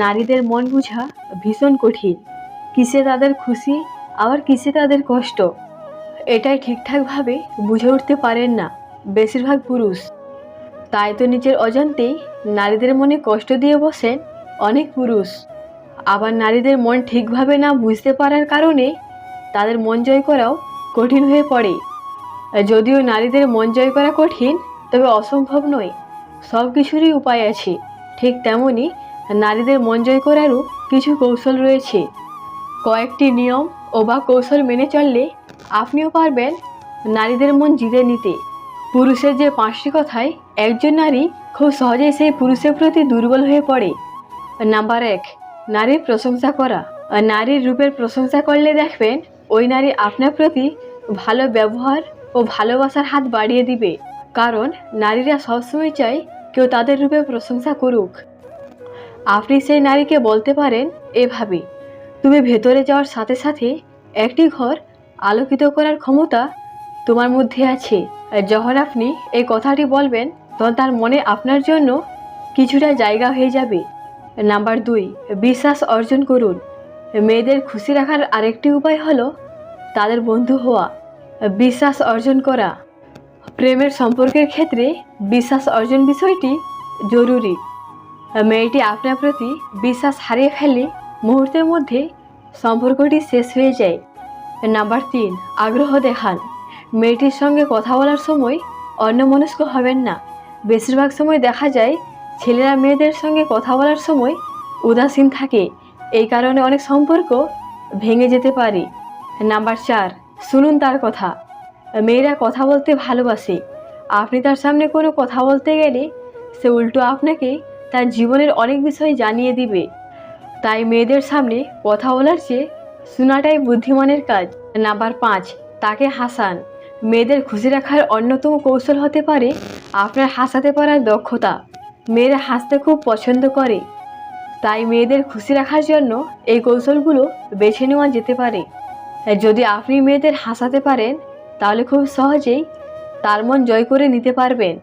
নারীদের মন বোঝা ভীষণ কঠিন। কিসে তাদের খুশি, আবার কিসে তাদের কষ্ট, এটাই ঠিকঠাকভাবে বুঝে উঠতে পারেন না বেশিরভাগ পুরুষ। তাই তো নিজের অজান্তেই নারীদের মনে কষ্ট দিয়ে বসেন অনেক পুরুষ। আবার নারীদের মন ঠিকভাবে না বুঝতে পারার কারণে তাদের মন জয় করাও কঠিন হয়ে পড়ে। যদিও নারীদের মন জয় করা কঠিন, তবে অসম্ভব নয়। সব কিছুরই উপায় আছে। ঠিক তেমনই নারীদের মন জয় করারও কিছু কৌশল রয়েছে। কয়েকটি নিয়ম ও বা কৌশল মেনে চললে আপনিও পারবেন নারীদের মন জিতে নিতে। পুরুষের যে 5টি কথায় একজন নারী খুব সহজেই সেই পুরুষের প্রতি দুর্বল হয়ে পড়ে। নাম্বার 1, নারীর প্রশংসা করা। নারীর রূপের প্রশংসা করলে দেখবেন ওই নারী আপনার প্রতি ভালো ব্যবহার ও ভালোবাসার হাত বাড়িয়ে দিবে। কারণ নারীরা সবসময় চায় কেউ তাদের রূপের প্রশংসা করুক। আপনি সেই নারীকে বলতে পারেন এভাবে, তুমি ভেতরে যাওয়ার সাথে সাথে একটি ঘর আলোকিত করার ক্ষমতা তোমার মধ্যে আছে। যখন আপনি এই কথাটি বলবেন তখন তার মনে আপনার জন্য কিছুটা জায়গা হয়ে যাবে। নাম্বার 2, বিশ্বাস অর্জন করুন। মেয়েদের খুশি রাখার আরেকটি উপায় হলো তাদের বন্ধু হওয়া। বিশ্বাস অর্জন করা। প্রেমের সম্পর্কের ক্ষেত্রে বিশ্বাস অর্জন বিষয়টি জরুরি। মেয়েটি আপনার প্রতি বিশ্বাস হারিয়ে ফেলে মুহূর্তের মধ্যে সম্পর্কটি শেষ হয়ে যায়। নাম্বার 3, আগ্রহ দেখান। মেয়েটির সঙ্গে কথা বলার সময় অন্যমনস্ক হবেন না। বেশিরভাগ সময় দেখা যায় ছেলেরা মেয়েদের সঙ্গে কথা বলার সময় উদাসীন থাকে। এই কারণে অনেক সম্পর্ক ভেঙে যেতে পারে। নাম্বার 4, শুনুন তার কথা। মেয়েরা কথা বলতে ভালোবাসে। আপনি তার সামনে কোনো কথা বলতে গেলে সে উল্টো আপনাকে তার জীবনের অনেক বিষয় জানিয়ে দিবে। তাই মেয়েদের সামনে কথা বলার চেয়ে শোনাটাই বুদ্ধিমানের কাজ। নাম্বার 5, তাকে হাসান। মেয়েদের খুশি রাখার অন্যতম কৌশল হতে পারে আপনার হাসাতে পারার দক্ষতা। মেয়েরা হাসতে খুব পছন্দ করে, তাই মেয়েদের খুশি রাখার জন্য এই কৌশলগুলো বেছে নেওয়া যেতে পারে। যদি আপনি মেয়েদের হাসাতে পারেন তাহলে খুব সহজেই তার মন জয় করে নিতে পারবেন।